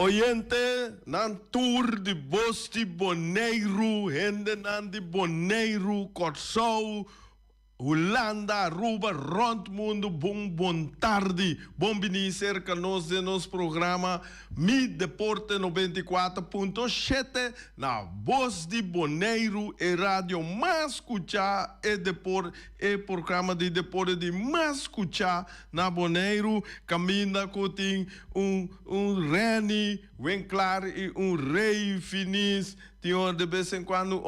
Oyente, nan tour de Bosti Bonaire, hende nan de Bonaire, Corsou, Holanda, Aruba, rond mundo, bom tarde. Bom venir cerca nós de nosso programa Mi Deporte 94.7 na Voz de Bonaire e rádio mais escuchar e programa de deporte de mais escuchar na Bonaire. Caminha com Reni, Winklar e Rei Finis. Tinha de vez em quando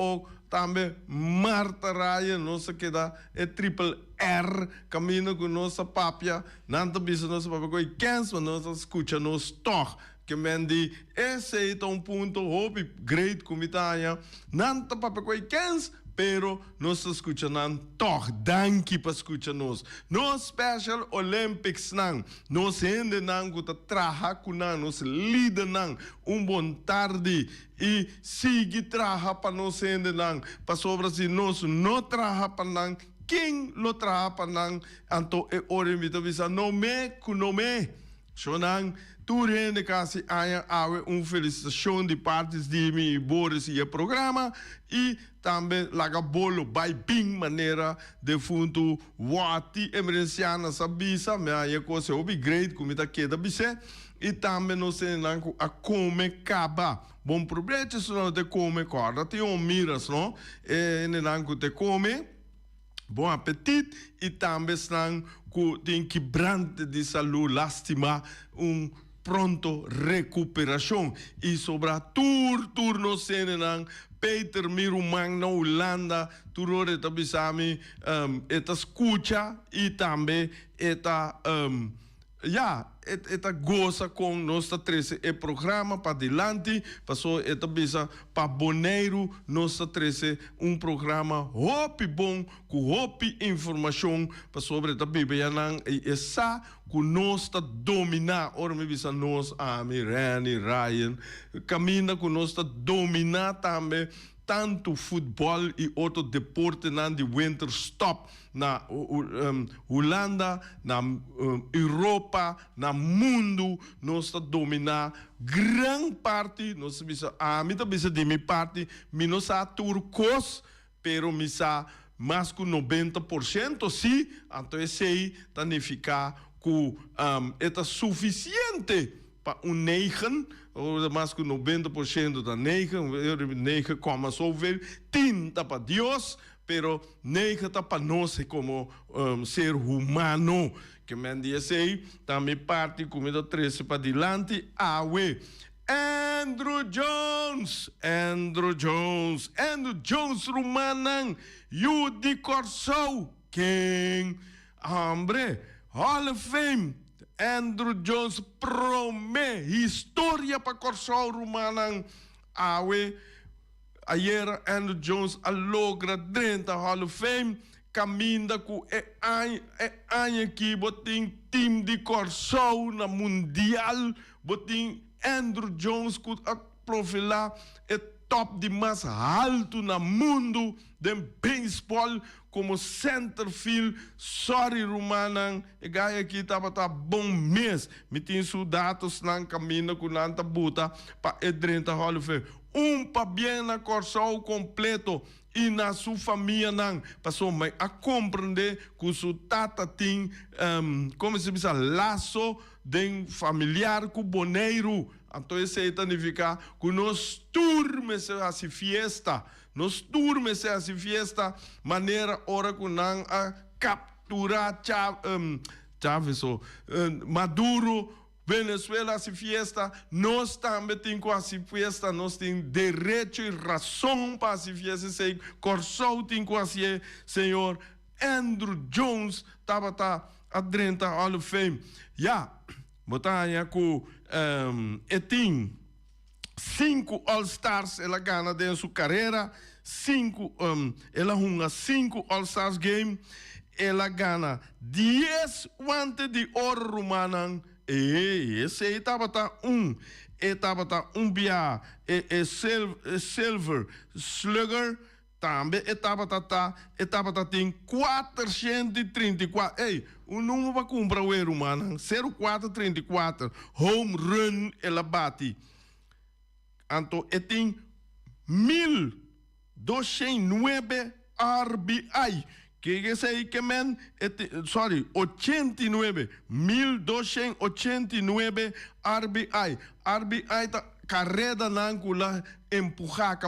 também Marta Raya, nossa que dá é triple R, caminha com nossa papia, nanta bisa nossa papia, com 15, mas nossa escuta nos toch, que mendi, esse é ponto, hobby, great comitanha, nanta papia com 15, pero nós escuta nan toch, danke para escuta nós. No Special Olympics nan, nós ainda nan guta traha kunan, nós lida nan, bom tarde e sigue traha para nós ainda nan, para sobre se nós não traha para nan, quem lo traha para nan, anto e ore mita visa nome kunome. Sonang, tu rende kasi aya awe felicitação de partes de mi Boris e o programa e também laga bolo by bing maneira de fundo wati emergenciana sabisa me aya coisa obi great comida queda bise e também não sei não a come caba bom problema se não te come corda te miras não e não te come. Bom apetite e também estão com quebrante de saúde, lástima, pronto recuperação. E sobre a turno senan Peter Mirumang na Holanda, turore tabisami, eta escucha e também eta eta goza com nossa 13 programa para adiante, passou eta bisa para Bonaire, nossa 13 programa hopi bom, com hopi informação, para sobre eta bibianang e essa com nós dominar, ora me bisa nós Rani, Ryan, caminha com nós dominar também tanto futebol e outro deporte na de winter stop na Holanda, na Europa, na mundo, nós está dominar grande parte, nós bisa mim também de minha parte, me não sa turcos, pero me sa mais que 90% sim, então esse aí tá ficar com é suficiente para 9, ou mais que 90% da 9 como souber, tinta para Deus, pero 9 está para nós como ser humano, que me diz também parte comida 13 para adiante, Andrew Jones, Rumanan, Yudi Corsou, quem, hombre, Hall of Fame, Andrew Jones promete história para Corsou Rumanan. Ayer Andrew Jones logra 30 Hall of Fame. Caminha com ano aqui, botem time de Corsou na Mundial. Botem Andrew Jones com a profilar é top de mais alto no mundo de beisebol como centerfield. Sorry, Rumanan, e gai aqui estava bom mês. Me tem dados na caminho com nanta buta para edrenta Hall of Fame. Pa bem na Corsou completo e na sua família não passou mais a compreender que sua tata tem como se diz laço de familiar com Bonaire. Então isso aí significa que nós turmes essa festa, maneira hora que não a capturar Chávez Maduro. Venezuela se fiesta, nós também temos essa fiesta, nós temos direito e razão para se fiesta, sei, Corsou tem quase, senhor Andrew Jones, estava a 30 Hall of Fame, botanha com tem 5 All-Stars, ela ganha dentro sua carreira, ela runga 5 All-Stars game, ela ganha 10 guantes de ouro Rumanan. Esse aí estava bia silver slugger também etapa tem 434. Ei, o número para comprar o erro, mano. 0434. Home run ela bate. Então, tem 1.209 RBI. Que é aí que men, 89. 1.289 RBI. RBI tá carrera nancula empurrar,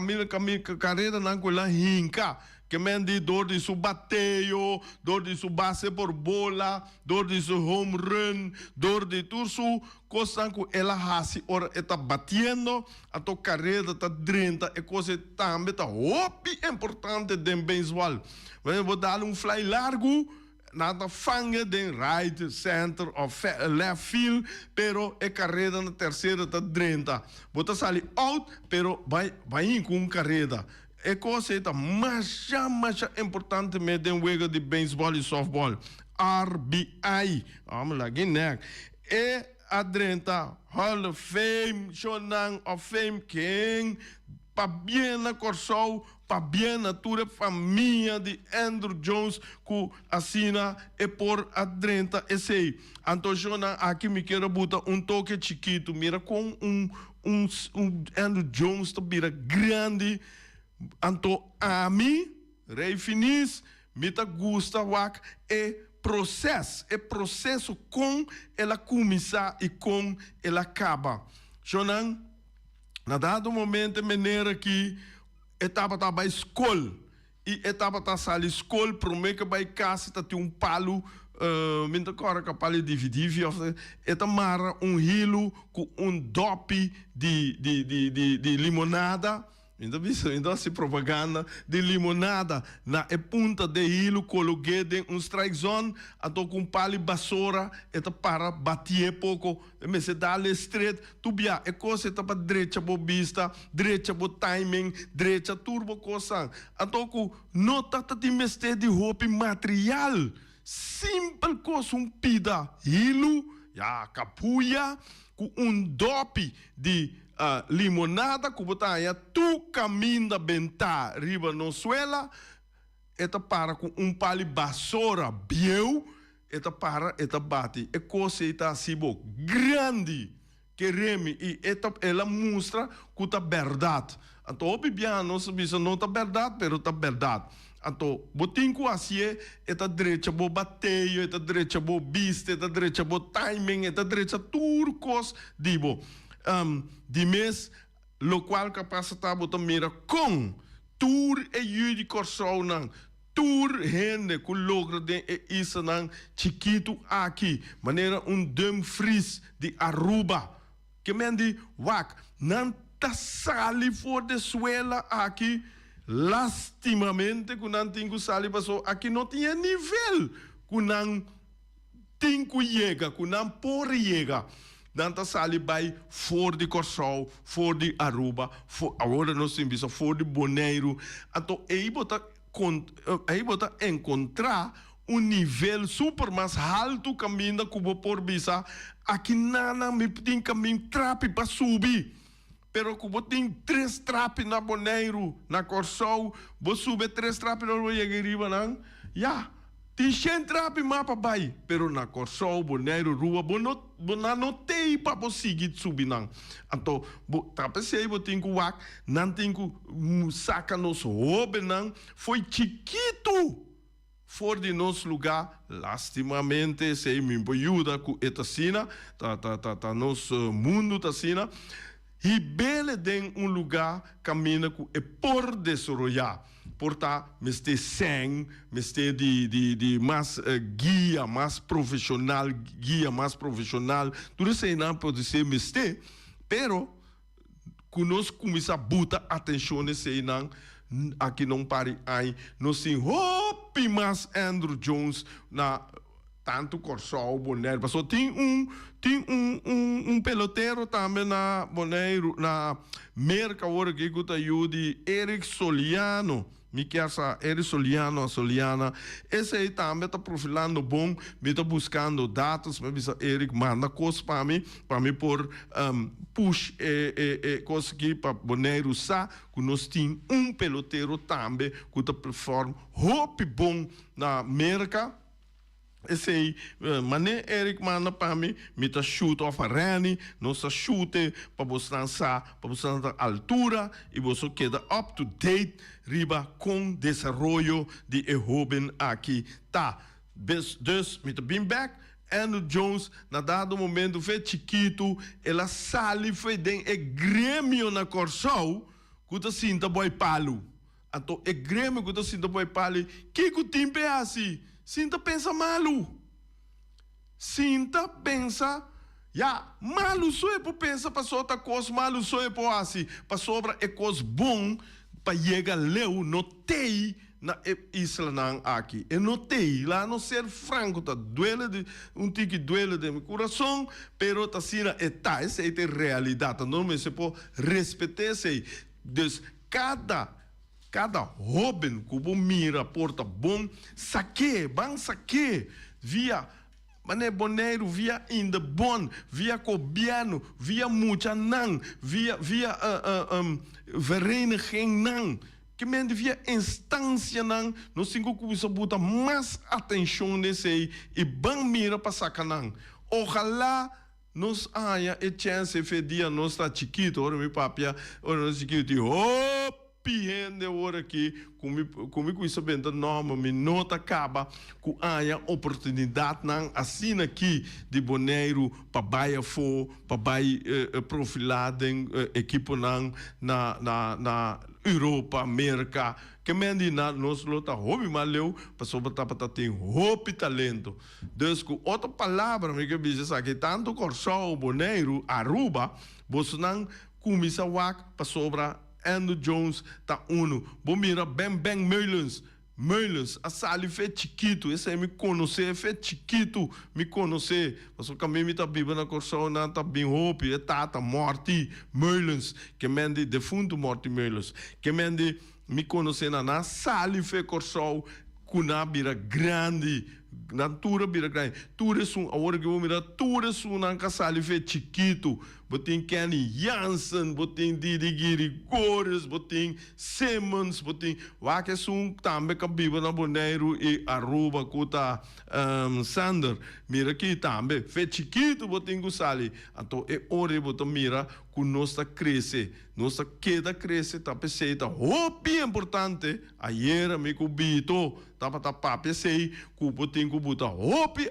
carrera nancula hinca. Que men di door de su bateio, door de su base por bola, door de su home run, door de tu su coisa que ela hasi ora está batendo, a tua carreira está drenta, e coisa também está importante de beisebol. Vou dar fly largo, nada fanga de right, center ou left field, pero a carreira na terceira está drenta. Bota sair out, pero vai com carreira. É coisa mais importante de um jogo de beisebol e softball. RBI. Vamos lá, Guiné. E a drenta Hall of Fame, Shonang of Fame, quem para bem na Corsol, para bem na tua família de Andrew Jones, que assina e por a drenta esse. Então, Shonang, aqui me quero botar toque chiquito, mira com Andrew Jones, tá vira grande. Anto a mim, Rei Finis, me gusta wak processo com ela começar e com ela acaba. Jonan, na dado momento, maneira que etapa tá para escola e etapa tá sala escola, promete que vai casa tá tem palo, minta cora que palo dividir, eta mara hilo com dope de limonada. Então, se propaganda de limonada na punta de hilo, coloquei em strike zone, ato com pali basura, eta para bater pouco, mas se dá straight, tu bia, é coisa para direita bo vista, direita bo timing, direita turbo coisa, ato com nota de mestre de roupa material, simple coisa pida, hilo, capuia, com dope de limonada que botaia tu caminho da benta riba no suela eta para com pali basura bieu eta para eta bate e coisa eta sibo grande que remi e eta ela mostra que tá verdade então o bibiano sabe não tá verdade pero tá verdade então botinho assim eta direita bo bateio eta direita bo biste eta direita bo timing eta direita turcos dibo de mês, lo qual capacita botar mira com tour e yudi corso nang tour hende ku logra de isa nang chiquito aqui maneira Dumfries de Aruba que mendi wak nan sali for de suela aqui lastimamente ku nan tingu sali passou aqui não tinha nível ku nan tingu chega ku nan por chega Danta sali by for de Corsol, for de Aruba, agora nós temos for de Bonaire. Então, aí bota encontrar nível super mais alto caminho que vou por bisa. Aqui nada me tem caminho trape para subir. Pero que vou tem 3 trape na Bonaire, na Corsol, vou subir 3 trape na Royagiriba, não? Tem 100 trape mapa bai, pero na Corsol, Bonaire, Rua, não tem para conseguir subir não. Então, trape sei bo tem que wak, não tem que saca nos roubo não, foi chiquito. For de nosso lugar, lastimamente, sei me ajuda com esta cena, tá nosso mundo tá cena. E bele tem lugar caminha com e por desenvolver. Portanto, mestre sem, mestre de mais guia, mais profissional, tudo isso aí não pode ser mestre, pero conosco começa a botar atenção nesse aí não, aqui não pare aí, nós sim, hope mais Andrew Jones na tanto Corsol, Bonaire, mas só tem peloteiro também na Bonaire, na Merca, agora que está aí de Eric Soliano. me quer sa Soliana, esse aí também está profilando bom, me está buscando dados, me bisa Eric manda coisas para mim por push conseguir para Bonaire sa, que nós temos peloteiro também, que está performa hope bom na América. Esse aí, mané Eric manda para mim, me tá shoot off a Rani, nossa chute para você lançar a altura e você queda up to date riba com desenvolvimento de jovem aqui tá. Dus, me tá bem back. Andrew Jones, na dado momento, foi chiquito, ela sali foi dentro do Grêmio na Corsol, que tá sinta boi palo. Então, o Grêmio que tá sinta boi palo, que o tempo é assim? Sinta pensa malu. Sinta pensa, malu só é para pensar para outra coisa, malu só é para assim, para sobra é coisa bom para chegar leu, notei na isla não aqui. Eu notei lá não ser franco, tá duele de tique duele de meu coração, pero tá sina essa é a realidade, não me se pode respeitar isso. Dus cada jovem que você mira porta bom, saque via Mané Bonaire, via Indebon, via Cobiano, via Muchanan, via vereniging nan, que mende via instância nan, nós temos que botar mais atenção nesse aí e bem mira para sacanan. Ojalá nós haya a chance de dia nós está chiquito, ora meu papia, ora nós chiquito, piende ora aqui, comigo isso bem da norma, me nota acaba, que há oportunidade não assim aqui de Bonaire para baia for, para baia profilada em equipe não na Europa, América, que mendi na nós lota hobby maleu, para sobretar para ter hobby talento. Dus com outra palavra, me que diz aqui tanto Corsol, Bonaire, Aruba, você não começa a para sobrar Andrew Jones tá uno. Bom mira bem Meulens, a sali foi chiquito, esse aí me conhecer, foi chiquito, me conhecer. Mas o caminho me tá bíblia na Corsol, não tá bem hope, é tata, morte, Meulens, que mende defunto morte Meulens, que mende me conhecer na sali foi Corsol, kuna bira grande, natura bira grande. Turesun, a hora que eu vou mirar, turesun na sali foi chiquito. Botem Kenny Jansen, botem Didi Gires, botem Simmons, botem Wakesum, também que vive na Bonaire e Aruba, Kuta Sander. Mira aqui também, fez chiquito, botem Gusali. Então, é hora botem mira, que nossa cresce, nossa queda cresce, tá pensei, tá bem importante. Ayer, me cubito, tá para tapar, pensei, que botem que botar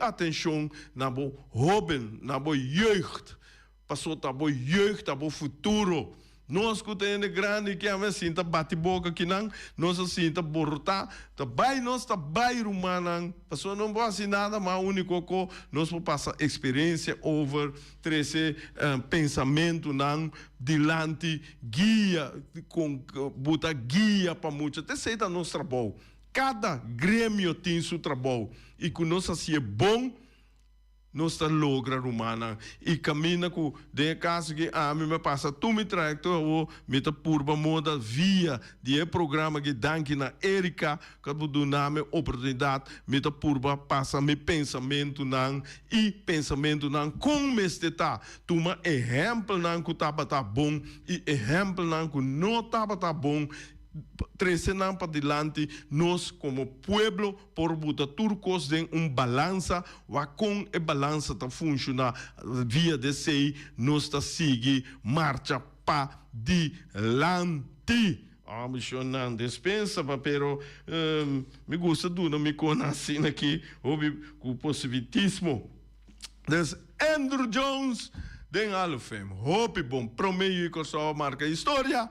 atenção na bo jovem, na bo jeugd. Passou tá bom jeugd, tá bom futuro. Nós que temos grande que a gente tá bate boca aqui não, nós assim tá bortar, tá vai nós tá vai rumana, passou não pode assim nada, mas o único que nós vamos passar experiência over, trazer pensamento não, dilante guia com botar guia para muitos, até sei tá nosso trabalho. Cada grêmio tem seu trabalho e que nós assim é bom. Nós está logra rumana e caminha com de caso que me passa tu me tractor ou me tá purba moda via de programa que danke na Erika que do nome oportunidade me tá purba passa me pensamento não e pensamento não como este tá tu uma exemplo não que tá bom e exemplo não que não tá bom. Trecenam para diante, nós como pueblo, por botar turcos em balança, o com a balança está funcionando via de sei, nós está seguir marcha para diante. Não dispensa, pero me gusta do não me conhece aqui, o positivismo. Des Andrew Jones, den alfem, hope bom, promeio que só marca história.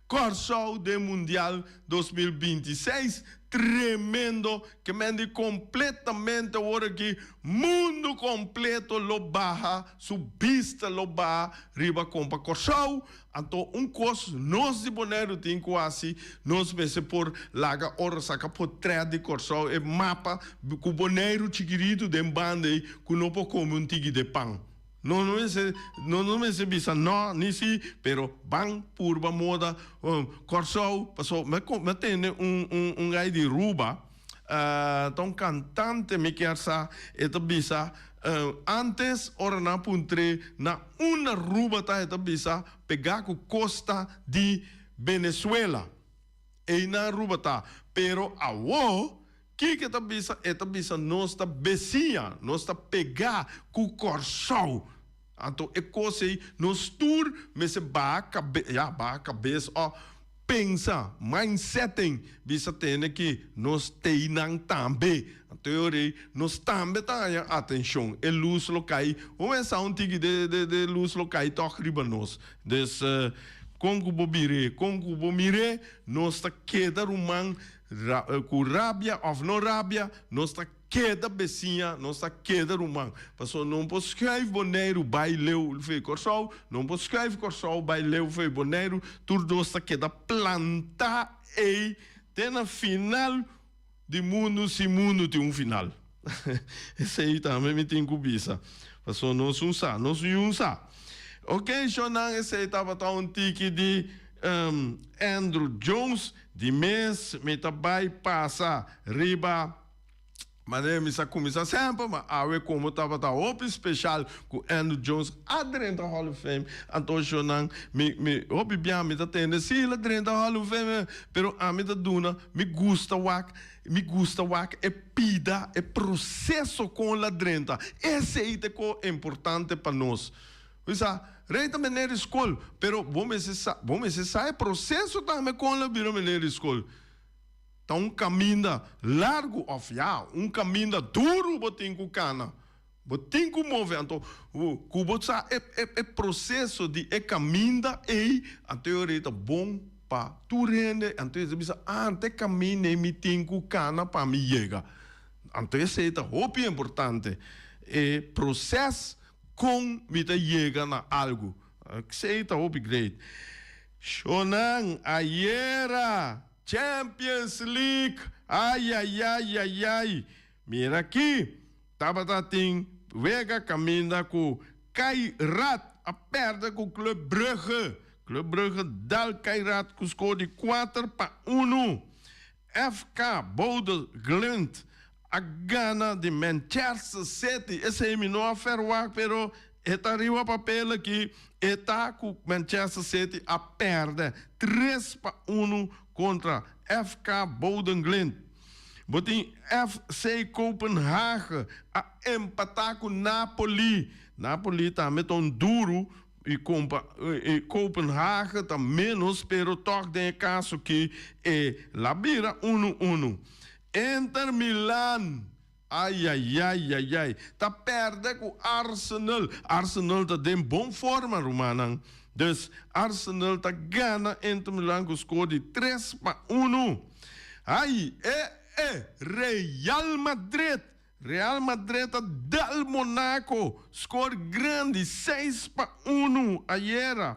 Corsol de Mundial 2026, tremendo, que mende completamente agora que mundo completo lo baja, subista lo baja, riba compa Corsol, então coisa nós de Bonaire tem quase, nós pense por laga ora saca por trás de Corsol e mapa, com Bonaire chiquirito de banda que não pode comer tigre de pão. não me se bisa não nisi pero bang purba moda corso passou me tem gai de ruba então cantante me quer sa eta bisa antes ora na puntre na una ruba ta eta bisa pegar com costa de Venezuela e na ruba ta pero awo que eta bisa nossa becia nossa pegar com corso então é coisa nos tour mas ba cabeça ó pensa mindsetting bisa tem que nos teinang também teoria nos também tá atenção é luz locai ou é sound de luz locai toque ribanos des congo bomire nos tá queda rumang com rabia ou não rabia nos tá queda becinha nos tá queda rumang passou não pode escrever boneiro baileu foi corso não pode escrever corso baileu foi boneiro tudo nos tá queda planta e tem na final de mundo se mundo tem final esse aí também me tem cubisa passou nós unsa ok Shonan esse aí tava tão tique de Andrew Jones de mês me vai passar riba mas me sa começar sempre mas awe como tava open especial com Andrew Jones dentro da Hall of Fame então Shonan me hobby bem me tá tendo sim lá dentro da Hall of Fame pero a me da duna me gusta wak é pida é processo com lá dentro esse aí é importante para nós Visa, reita maneira escola, pero vamos sai processo também com a maneira escola. Então caminho largo of caminho duro botin com cana, botin com movimento, o botsa é processo de caminho e a teoria bom para tu rende, então você bisa ante caminho me tem com cana para me chegar. Então esse é o importante, é processo com me chega na algo. Que é o upgrade. Shonan Ayera Champions League. Ai. Mira aqui. Tabatating Vega caminha com Kairat a perda com Club Brugge. Club Brugge dal Kairat com score de 4-1. FK Bode Glint a gana de Manchester City. Esse é não a ferroar, pero está arriba papel aqui. Está com Manchester City a perder 3-1 contra FK Bodø/Glimt. Botin FC Copenhagen a empatar com Napoli. Napoli está metendo duro e Copenhagen está menos, pero toque de caso que é Labira 1-1. Inter Milan, ai, tá perdendo com Arsenal. Arsenal tá em boa forma, Romanan. Dus Arsenal tá ganha Inter Milan com score de 3-1. Ai, Real Madrid. Real Madrid tá dal Monaco, score grande, 6-1 ayer.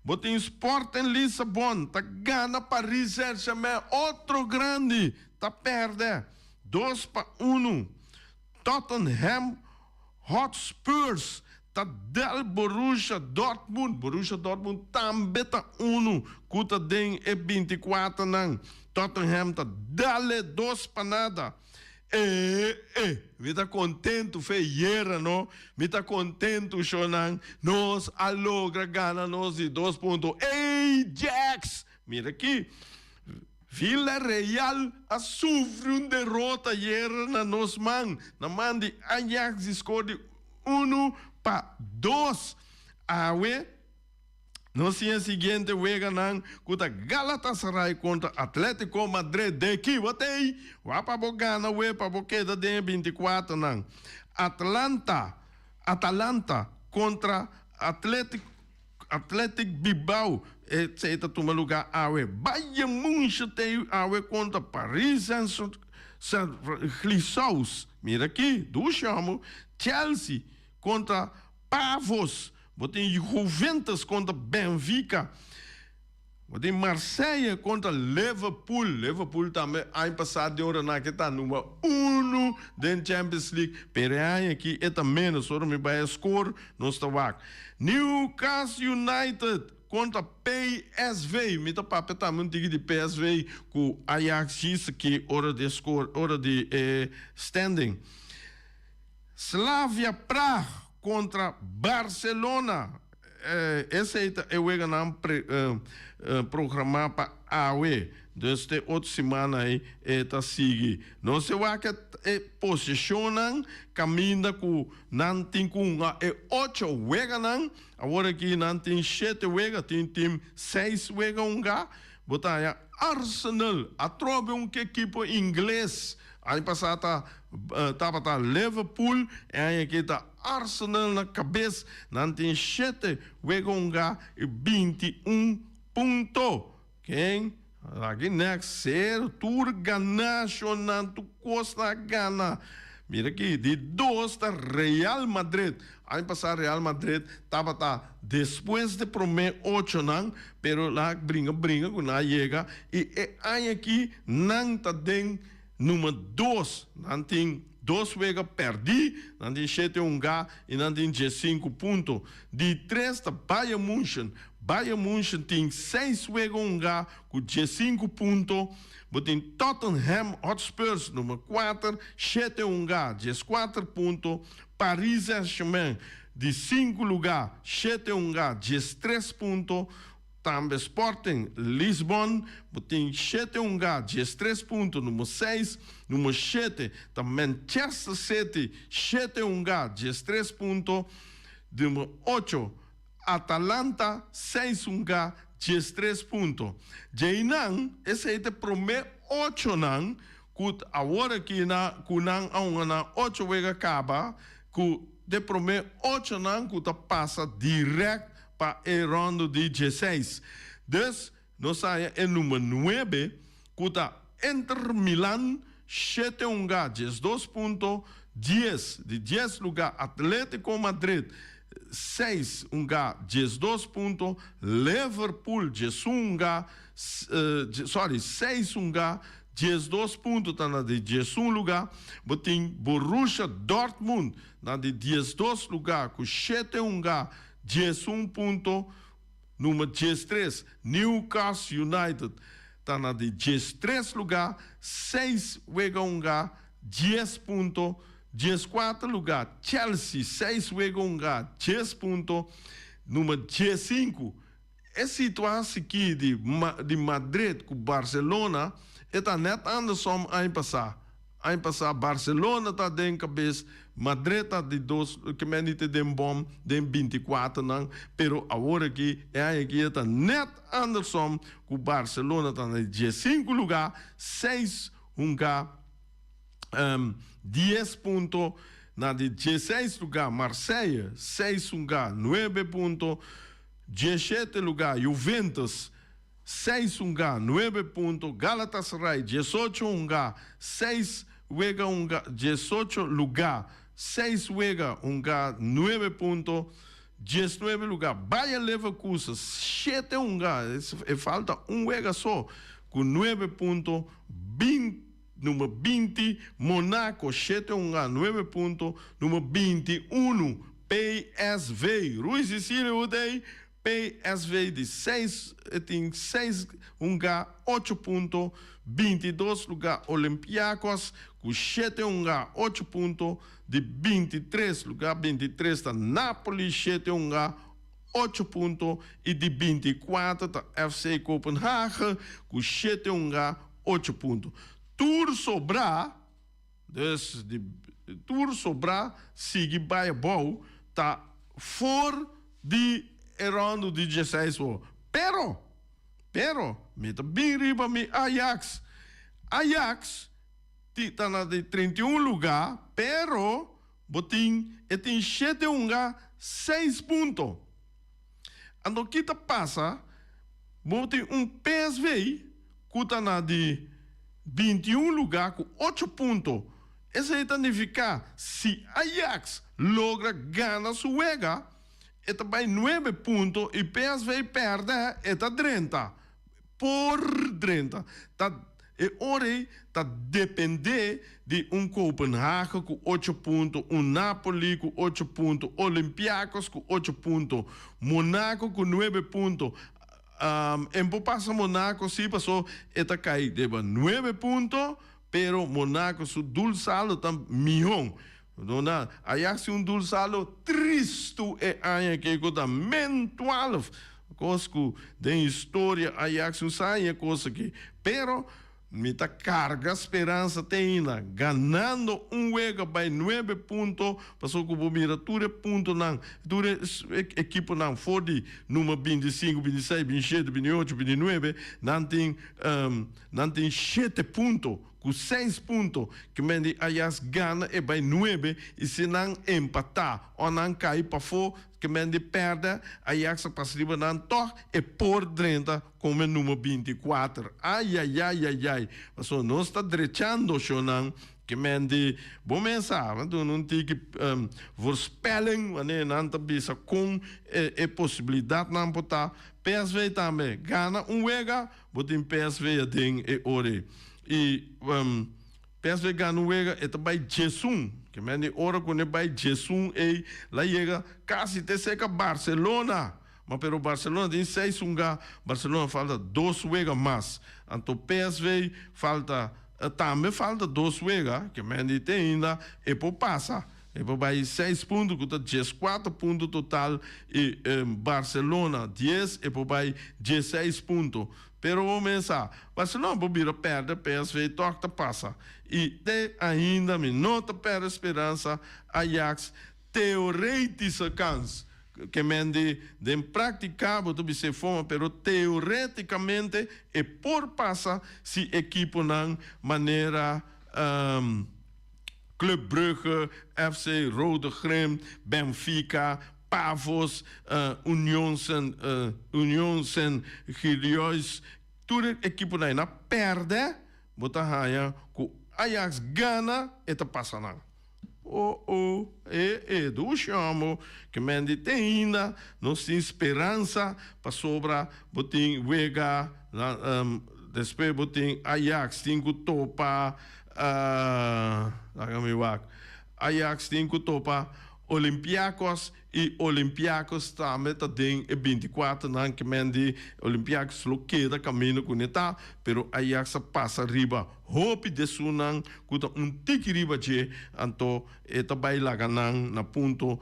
Botem Sporting Lissabon, tá ganha Paris Saint-Germain, outro grande. Tá perde 2-1. Tottenham Hotspurs tá del Borussia Dortmund. Borussia Dortmund também tá 1. Cuta den é 24 não. Tottenham tá dale 2-0. Me tá contento feieira, não? Me tá contento, Shonan. Nós alogra gana nós de 2 pontos. Ajax! Mira aqui. Villarreal sofre derrota ayer na nos man. Na man de Ajax score de 1-2. No dia seguinte, juega contra Galatasaray contra Atlético Madrid. Daqui, botei. Vai para Bogana, vai para Boqueda de 24. Atalanta contra Atlético Bilbao. Etc. Toma lugar awe. Bayern München tem awe contra Paris Saint-Germain. Mira aqui, do chamo. Chelsea contra Pavos. Botei Juventus contra Benfica. Tem Marseille contra Liverpool. Liverpool também, ano passado, deu na que está número 1 da Champions League. Pero aqui é também, nós vamos ver score, nós estamos. Newcastle United contra PSV. Me tá papel também de PSV com Ajax disse que hora de score, hora de standing. Slavia Praga contra Barcelona. Esse aí é o programar para AUE. Desde outra semana aí está seguindo. Não se vai que posicionam caminha com não tem com 8 wega não. Agora aqui não tem 7 wega, tem 6 wega botar Arsenal, a trobe equipe inglês. Ano passado estava Liverpool, e aí aqui está Arsenal na cabeça, não tem 7 wega e 21 pontos. Quem? Aqui next ser tour ganation não tu costa gana. Mira aqui, de 2 da Real Madrid. Ano passado Real Madrid estava depois de primeiro 8 não, pero lá brinca quando chega e aí aqui não está dentro número 2, não tem 2 vezes perdi, não tem 7 e não tem 15 pontos. De 3 da Bayern München tem 6 vezes com 15 pontos. Tem Tottenham Hotspurs, número 4, 7 14 pontos. Paris Saint-Germain, de 5 lugares, 7 13 pontos. Também Sporting Lisbon, tem 7 13 pontos, número 6. Número 7, também Manchester City, 7 13 pontos. Número 8, Atalanta, 6 13 pontos. Jainan, esse é o primeiro 8 não, que agora que na 8 vezes acaba, que de primeiro 8 não, que passa direto para o rondo de 16. Então, nós saímos em número 9, que está Inter Milan, 7 12 pontos, 10 de 10 lugar, Atlético Madrid, 6 12 pontos, Liverpool, 6 12 pontos, está na de 11 lugar, tem Borussia Dortmund, na de 12 lugar, com 7 11 pontos, número 13, Newcastle United, está na de 13 lugar, 6 10 pontos, 14 lugar, Chelsea, 6 10 pontos, número 15. Essa situação aqui de Madrid com Barcelona, está net andersom ano passado. Ano passado, Barcelona está dentro cabeça, Madrid está de 2, que me disse de bom, de 24, não, pero agora aqui está net andersom, com Barcelona está na 15 lugar, 6 10 pontos, na de 16 lugar, Marseille, 6 9 pontos, 17 lugar, Juventus, 6 9 pontos, Galatasaray, 18 6 18 lugar, 6 9 pontos, 19 lugar, Bayer Leverkusen, 7 falta só, com 9 pontos, número 20, Monaco, 7 9 pontos, número 21, PSV, Rui Sicílio Udei, PSV de 6, tem 6 8 pontos, 22 lugar, Olympiacos, com 7 8 pontos, de 23 lugar, 23 está Napoli, 7 8 pontos, e de 24 está FC Copenhagen, com 7 8 pontos. Tour sobrar, sigue Bayern, tá fora de round de 16. Pero, meta bem riba mi Ajax. Ajax está na de 31 lugar, pero tem 7 6 pontos. Ando que passa, botem PSV, que está na de 21 lugar com 8 pontos. Isso aí significa, se Ajax logra ganhar sua liga, está vai 9 pontos e PSV perde, está 30. por 30. E ora está depender de Copenhagen com 8 pontos, Napoli com 8 pontos, Olympiacos com 8 pontos, Monaco com 9 pontos. Em passa Monaco sim passou eta cai deba 9 pontos, pero Monaco su dulsalo tam milhão. Dona Ajax dulsalo tristo e anha que coda men 12. Cosco de história Ajax sai coisa aqui, pero mita carga esperança tem lá, ganhando wega by 9 pontos, passou com o mira ture ponto não, ture equipe não, fodi número 25, 26, 27, 28, 29, não tem 7 pontos, com 6 pontos, que mendi Ajax ganha e by 9, e se não empatar, ou não cai para fora, que mendi perde, Ajax passa riba não toque, e por 30, como o número 24. Ai. Passou, nós está drechando, Shonan, que mendi, bom mensagem, não tem que voorspelling, wanneer não está bisa com a possibilidade não botar, PSV também, ganha wega, botem PSV a ding e ore. E PSV ganha wega, e também Jesus, que mendi ora quando é by Jesus, e lá chega, quase te seca Barcelona. Mas pero Barcelona tem 6 unga, Barcelona falta 2 wega mais. Então PSV falta, também falta 2 wega, que mendi tem ainda, e por passa. E por vai 6 pontos, que está 14 pontos total, e Barcelona 10, e por vai 16 pontos. Pero vamos pensar, Barcelona bobira perde, PSV toca passa. E tem ainda, me nota perde esperança, Ajax, teoretische kans. Que mende de praticar, tu se forma, pero teoreticamente e por passa se equipo não maneira Club Brugge, FC Rode Grim, Benfica, Pavos, União San Giliois, tudo equipo não perde, bota raia, que Ajax ganha e te passa não. Do chamo, que mendi tem ainda, nós temos esperança para sobrar, botem Vega, depois botem Ajax, tem que topa, Ajax tem que topa Olympiacos, e Olympiacos também tem 24, não que mendi Olympiacos lo queda caminho com eta, pero Ajax passa riba, hope de sunan, kuta tique riba je, anto eta baila ganang na ponto,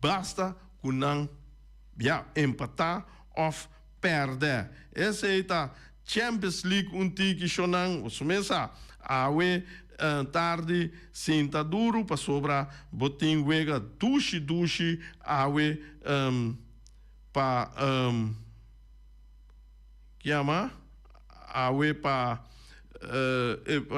basta kunang empatar of perder. Essa é a Champions League tique shonang, osumesa, awe tarde senta duro para sobra botin wega dushi awe pa chama awe pa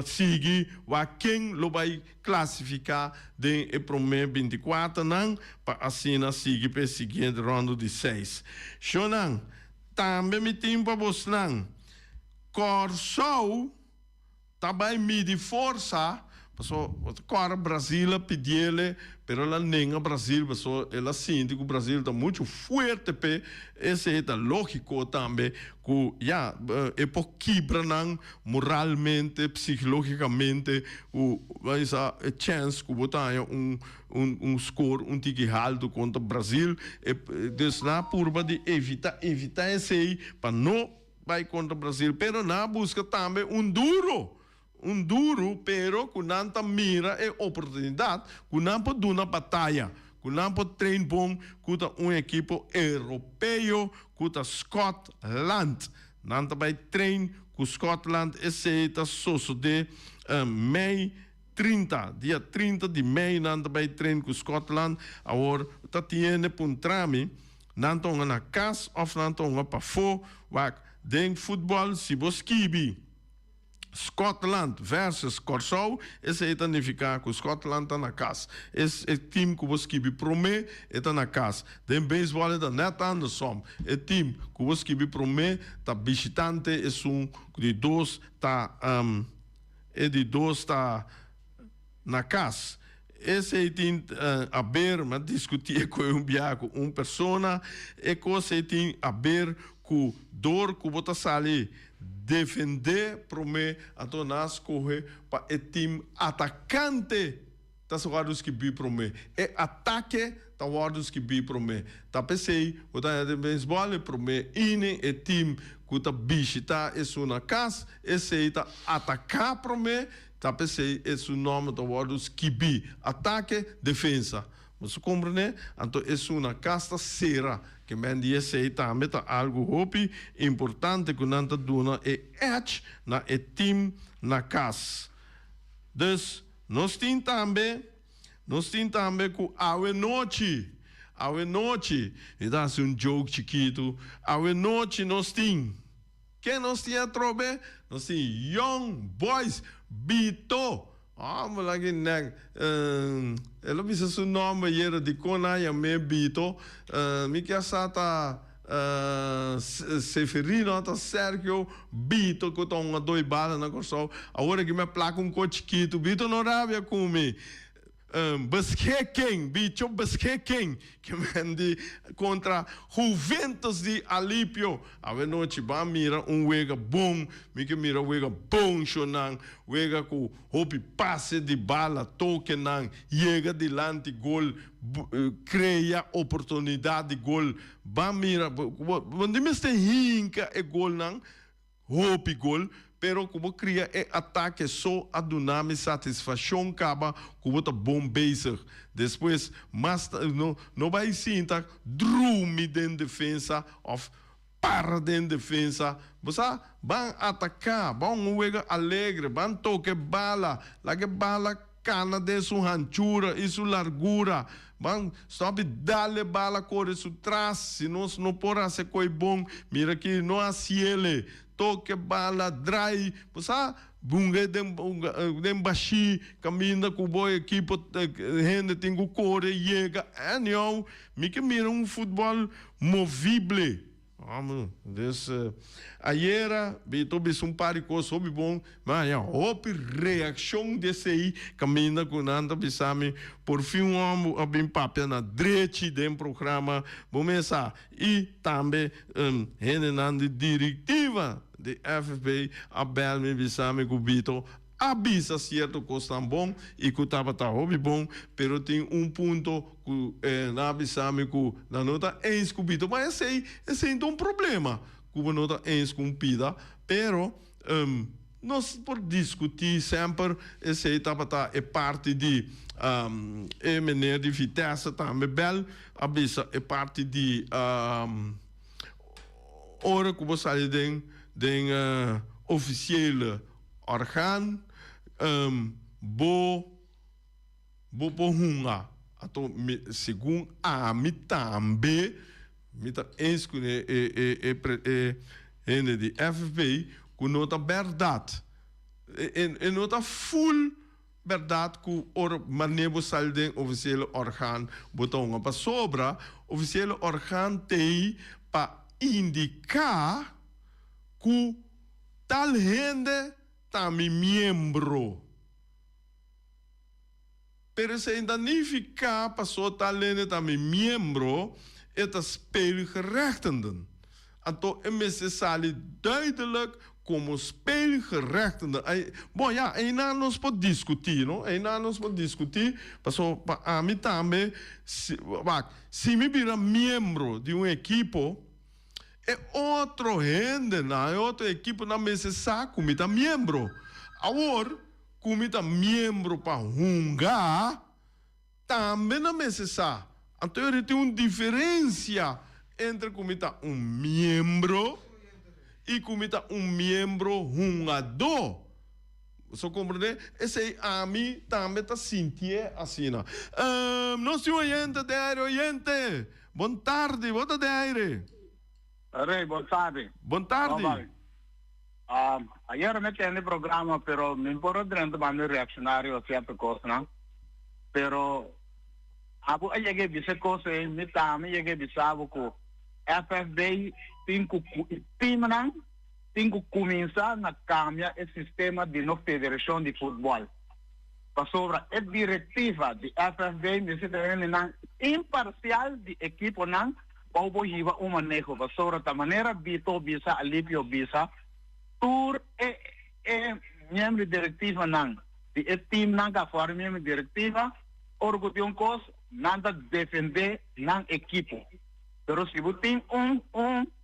seguir wa quem lo vai classificar de e primeiro 24 não para assim seguir para seguinte ronda de 6 shonan também me tem para vos não Corsou também mide força, pessoal, agora Brasil pediu-lhe, pero ela nem a Brasil, pessoal, ela sente que o Brasil está muito forte, pe, esse é lógico também, que já é por quebra não, moralmente, psicologicamente, vai ser a chance que botar score tique alto contra o Brasil, e na curva de evitar esse para não vai contra o Brasil, pero na busca também duro, pero que não mira a oportunidade, que não pode dar uma batalha, que não pode treinar bom, que equipe europeu, que Scotland, não vai treinar com Scotland, esse é o de mei 30, dia 30 de maio, não vai treinar com Scotland, agora está tendo um trame, não está na casa, ou não está para fora, dentro futebol, se você quiser. Scotland versus Corsou, esse é significa que o Scotland está na casa. Esse é o time que você promete, está na casa. Tem beisebol, está net andersom. O time que você promete, está visitante, é de dois está na casa. Esse é tem a ver, mas discutir com uma pessoa, e que você tem a ver que dor que bota sali defender pro me ato nas corre para o time atacante tas guardas que bi pro me e ataque ta guardas que bi pro me ta pensei o ta de beisebol pro me ine e time que ta bichita é uma casa esse ta atacar pro me ta pensei é o nome ta guardas que bi ataque defesa. Você compreende? Então, é uma casta sera que me diz que também é algo hopi importante que nós dona é edge na e team na casa. Dus, nós temos também que a noite, e dá um joke chiquito, a noite nós temos. Quem nós temos a trobe? Nós temos young boys, bito. Maar lagi nek, elo bisa su nome yera di kona ya me bito, mikia sata Seferino ta Sergio bito ko tonga doi bala na corso, agora que me placa cochiquito, bito no rabia come. Beschiking, bicho beschiking, que mendi contra Juventus de Alipio. A noite ba mira wega boom, que mira wega boom shonang, wega ku hopi passe de bala toque nang, chega delante gol, cria oportunidade de gol. Ba mira, quando me está hinca e gol nang, hopi gol. Pero como cria é ataque só a dunami satisfação acaba como tá bom bezig. Depois mas não vai sentar drume dentro defesa of para dentro defesa. Você vão atacar, vão jogar alegre, vão toque bala, lá que bala cana de sua ranchura e sua largura. Vão sabe dar bala corre su trás, se não pode ser coi bom, mira que não há cielo. Toque bala, dry, você bunga dem baixi, caminha com boa equipe, gente tem que correr, chega, não, me que mira futebol movível. Ayer, Bito bis par de coisas sobre bom, mas a reação desse aí, caminha com nada, bisame, por fim, a bem papel na direita do programa, começar e também, a diretiva de FFB, a Belme, bisame, com Bito, avisa certo que está bom e que estava bom, pero tem ponto que na bisame que na nota é escubido, mas esse é um problema que a nota é escupida, pero nós por discutir sempre esse estava é parte de maneira de Vitesse também bel, avisa é parte de hora que você tem oficial organ bo hunga ato segundo a mi tambe mita escune de FFB com nota verdade e nota full verdade que or manevo salden oficial organ botão para sobra oficial organ tem para indicar que tal gente mi membro. Pero se ainda niet fica passou talene mi membro, het is speelgerechtigden. Então é necessário duidelijk como speelgerechtigden. Bom, ja, ainda nós podemos discutir, não? Ainda nós podemos discutir, passou a mim também, se me vira membro de equipe, é outro gente, é outra equipe na mesa saco, me dá membro. Agora, como me dá membro para hungar, também na mesa saco. Então, ele tem uma diferença entre como dá membro e como dá membro hungador. Você compreende? Esse aí, a mim, também está sentindo assim. Nosso oyente, oyente, boa tarde, boa tarde. Rei, boa tarde. Boa tarde. Ayer me tenho programa, pero me importa durante o reacionário a certa coisa, não? Pero abu ayer que disse coisa, me também ayer que sabe que FFB tem que começar a cambiar o sistema de nossa federação de futebol. Para sobre a diretiva de FFB, me se tem imparcial de equipe não Paupo iba um manejo, pastora, da maneira bito bisa, alivio bisa, tur membro diretiva não, e team não que fora membro diretiva, orgulho cos, nada defender não equipo. Pero se você tem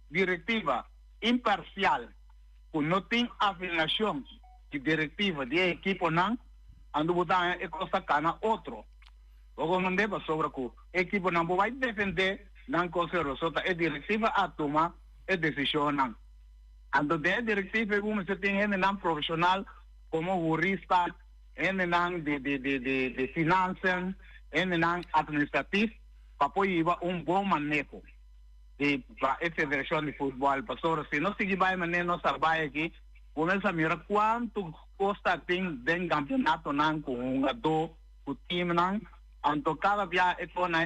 diretiva imparcial, que não tem afiliação de diretiva de equipo não, ando botar é costa cana outro. Ou não deve sobre o equipo não vai defender não considera sota é diretiva a tomar é decisão não. Ando de diretiva como se tem não profissional como jurista, não de finanças, não administrativo, para poder bom manejo de a federação de futebol. Pastor, se não seguir bem manejo não sabe aqui, começa a mirar quanto custa tem de campeonato não com o time não. Anto cada dia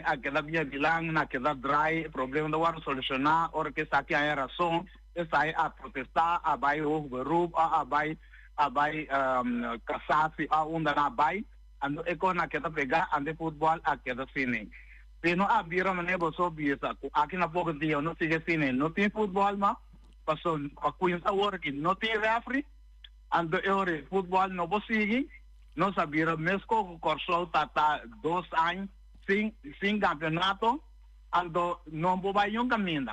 aquela via bilang na aquela dry problema da war solucionar or que saque a razão sai a protestar a vai o beroep a vai casasi a onda na vai ando na aquela pegar ande futebol aquela cine se não abrir a maneira só bisa aqui na pouco dia não sigue cine não tem futebol mas passou a coisa work não tem referee ando ore futebol não vou seguir. Não sabia, mesmo que o Corsol está 2 anos sem campeonato, ando não vai um caminho.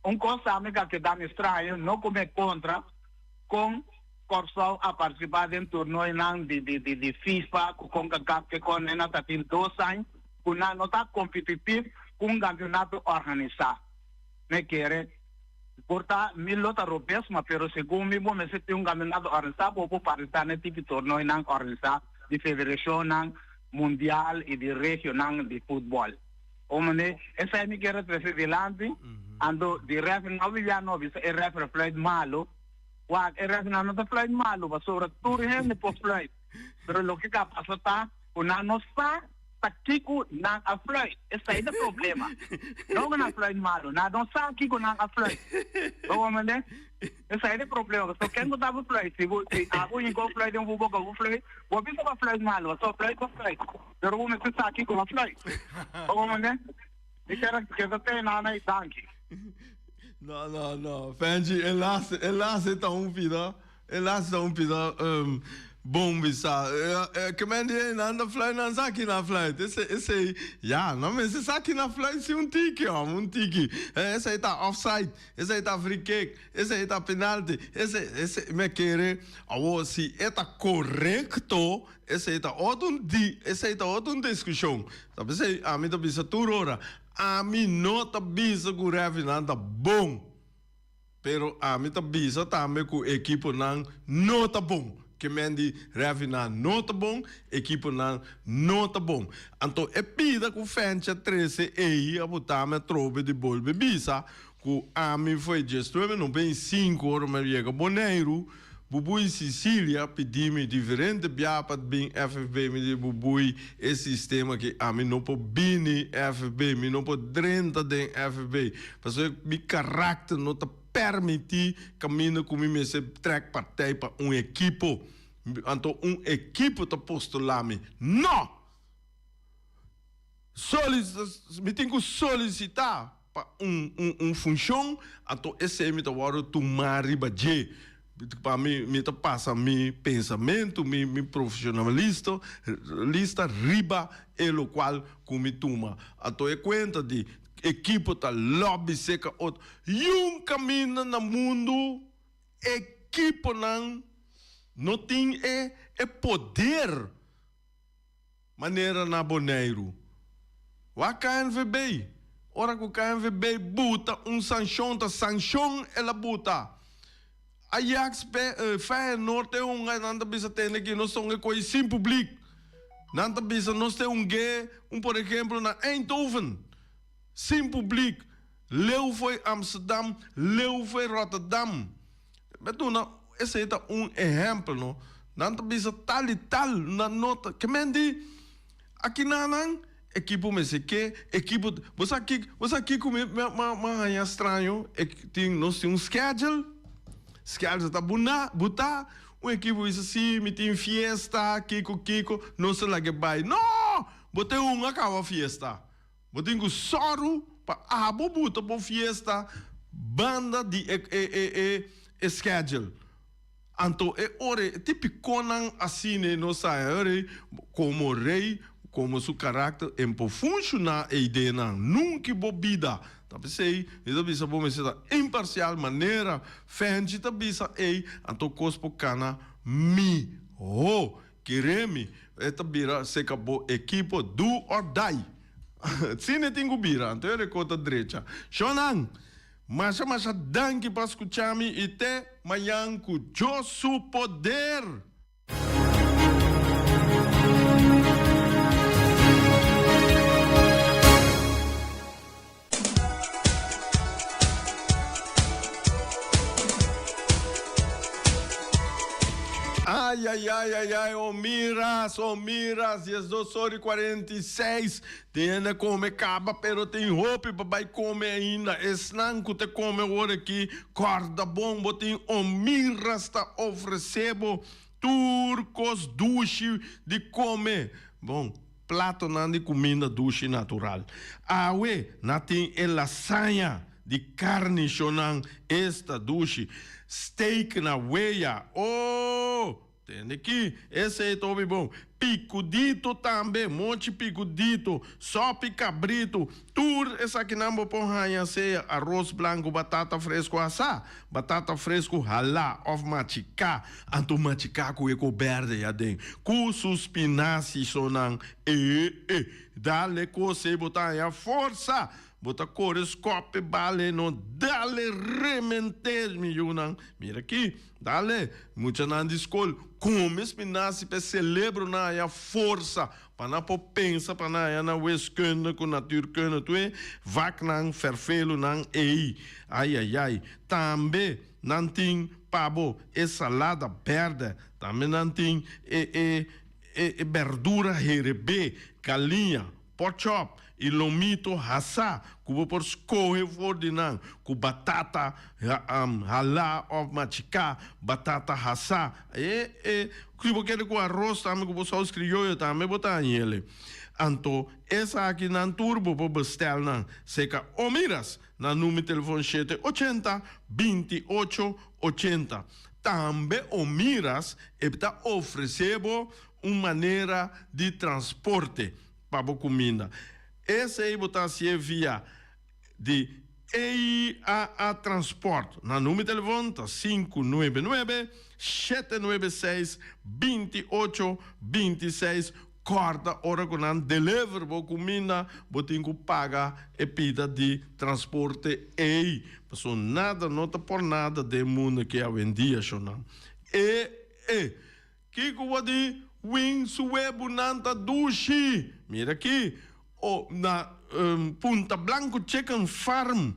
Coisa que dá estranho, não come contra com Corsol a participar de torneio de FIFA, com CACAP, que com ela está tem 2 anos, com não está competitivo com campeonato organizado. Me quer porta 1000 lotas europeas, mas pero segundo me bom se tem campeonato organizado para participar nesse tipo de torneio não organizado de federação mundial e de regional de futebol. Omane essa é me quer trazer delante, ando de ref não via não visa é ref flight malo, wa é ref não tá flight malo, mas sobre tudo é ne por flight. Pero lo que passa tá, o não está Kiko nang afloat. Esse aí é o problema. Não na afloat malo. Não sabe Kiko nang afloat. Vamos entender? Esse aí é o problema. Só quem botar afloat. Se alguém encontra afloat, eu vou botar afloat. Vou pensar que afloat malo. Só afloat com afloat. Pero vou pensar Kiko afloat. Vamos entender? Eu quero que você tenha nada e tanque. Não. Fenji, helaas é tão vida. Bom, bisa. Kemende na flight na saki na flight. Esse ja, não mas esse saki na flight se tiki. Esse aí tá offside, esse aí tá free kick, esse aí tá penalty, esse me quer, se tá correto, esse aí tá outra discussão. Sabe se a mim tá bisa turora, a mim não tá bisa com refinanta bom. Pero a mim tá bisa também com equipe não tá bom. Que mendi Ravina não tá bom, equipe não tá bom. Então, é pida que o Fencha 13 aí, a botar a tropa de bol bebisa, que a mim foi gesto, não bem 5 horas, mas chega Boneiro, bubu em Sicília, pedi-me diferente, biapa bem FFB, me diz bubu esse sistema que a mim não pode bini FFB, me não pode drenta de FFB, porque meu caráter não tá permitir caminho comigo me se track partei para equipo. Então equipo tá postular-me. Não! Me tenho que solicitar para função, então esse é me tá hora tomar ribaje. Para mim, me tá passa meu pensamento, meu profissionalista, lista riba é o qual me toma. Então é conta de equipe tá lobby seca outro. Caminho no mundo, equipe não tem poder. Maneira na Boneiro. O KNVB. Ora que o KNVB buta sanção, ela buta. Ajax, Feyenoord, nanda bisa tende que nós somos coisa sem público. Nanda bisa nós temos por exemplo, na Eindhoven. Sem público. Leu foi Amsterdam, Leu foi Rotterdam. Betuna, esse é exemplo, não? Não bisa tal e tal na nota. Que mendi aqui na equipe me sei que equipe você aqui como é estranho nós temos schedule tá buta equipe isso assim me tem fiesta kiko não se lá que vai não botei acaba a fiesta botei um soro para abo buta por fiesta banda de schedule. Anto ore típico nan assim no sai como rei, como seu caráter em por funcionar a ideia nan nunca bobida. Tá pensei, isso bisa bom ser imparcial maneira, fende tá bisa anto cospo cana mi queremi eta bira se acabou equipo do or die. Cine tenho bira, anto eu conta direita. Shonan Masha danke para escutar-me e te manhã com o poder. Ai, oh miras, e as 2h46, tem come caba, pero tem roupa para vai comer ainda, esnanco te come agora aqui, corda bombo, tem miras tá oferecendo, turcos, duche de comer, bom, prato não de comida duche natural, não tem lasanha de carne chonan, esta duche, steak na weia, tem aqui, esse é todo bom. Picudito também, monte picudito, sope cabrito, essa aqui não vou pôr arroz branco, batata fresco assar, batata fresco ralá, of machicar, anto machicar com eco verde já tem, com suspinaci sonan, dale coce botar a força. Bota corescope, bale, no, dale rementes, milhões. Mira aqui, dale, muita na escola, come espinaci, para celebrar na força, para não pensa, para não weskunde, com natuurkunde, tu é, vac não, ferfelo não, ai, também, não tem, pabo, salada verde, também não tem, verdura herebe, galinha, pork chop, e lomito hassa, que por escorrer for de não, com batata halá of machicar, batata hassa, que você quer com arroz também, que você escreveu também botar ele. Então, essa aqui não turbo para bestel não, seca o miras na número de telefone 780 28 80. Também o miras está oferecendo uma maneira de transporte para a comida. Esse aí botar se via de EIAA Transporte. Na número de telefone tá 599-796-2826. Corta hora que não deliver a comida, botem que paga e pida de transporte EI. Passou nada, nota por nada de mundo que é vendia, não. Que eu de wing suebo nanta dushi. Mira aqui. Na Punta Blanco Chicken Farm,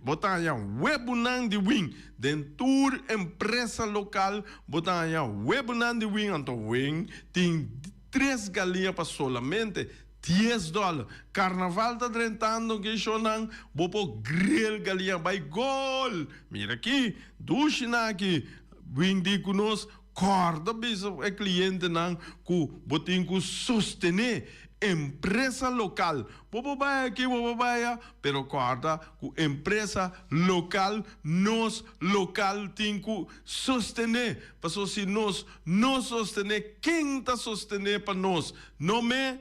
botanha webunang de wing, dentur empresa local, botanha webunang de wing, anto wing, tem 3 galinhas para solamente $10. Carnaval tá drentando que chonan, bopo grill galinha by gol. Mira aqui, dushina aqui, wing de conosco, corda bisa é cliente nang, ku botin ku sostener empresa local. Bobo vai aqui, bobo vai, pero guarda, a empresa local, nos local tem que sostener. Porque se nós não sostener, quem está sostener para nós? Não me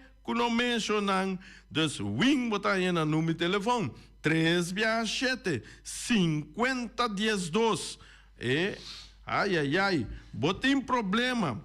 mencionam, dus wing botar aí no número de telefone, 367 5012. Ai, botem problema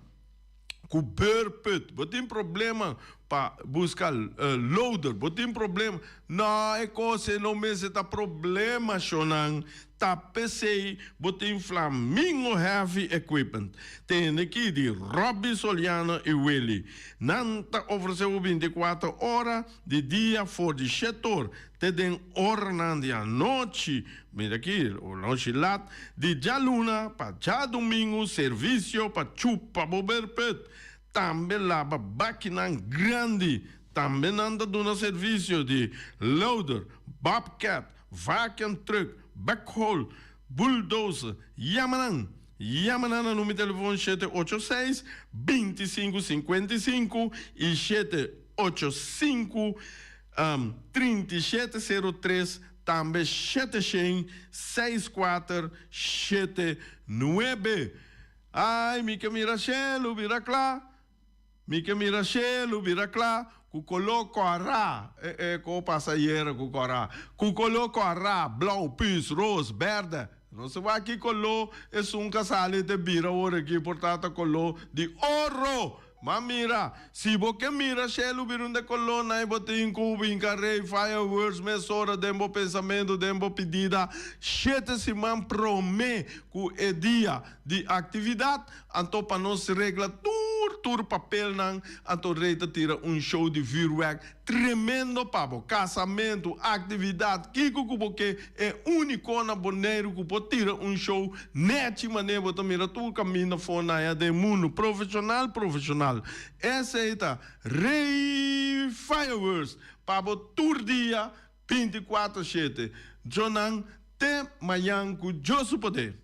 com burput, botem problema para buscar loader, botem problema. Não, é coisa, não me se tá problema, chonan. Tá PC, botem Flamingo Heavy Equipment. Tem aqui de Robby Soliano e Willy. Não tá oferecendo 24 horas de dia for de setor. Tem hora na noite. Mira aqui, noite lá. De já luna para já domingo, serviço para chupa boberpet. Também lava máquina grande. Também anda dando serviço de loader, bobcat, vacuum truck, backhoe, bulldozer, Yamanan no número de telefone 786-2555 e 785 3703 também 76479. Ai, Mica Mirachelo, Viraclá. Mica Mirachelo, Viraclá. Ku coloco ará, com passageiro, ku corá. Ku coloco ará, blau, pis, rose, verde. Não se vai aqui colo, é um casale de bira, ora aqui, portanto, colo de ouro. Mas mira, se você mira, Shelo virunde colona e bote em cubo, em carrei, fireworks, mesora, dembo pensamento, dembo pedida, chete se man promê que é dia de atividade, então para nós regla tur papel não, então reita tira show de virweg tremendo pabo, casamento, atividade, kiko que é único na boneiro que pode tirar show net maneira, bote mira, tu caminha fora de mundo profissional. Essa é a Rei Fireworks para o tour dia 24/7. Jonan, te manhã com Josu Poder.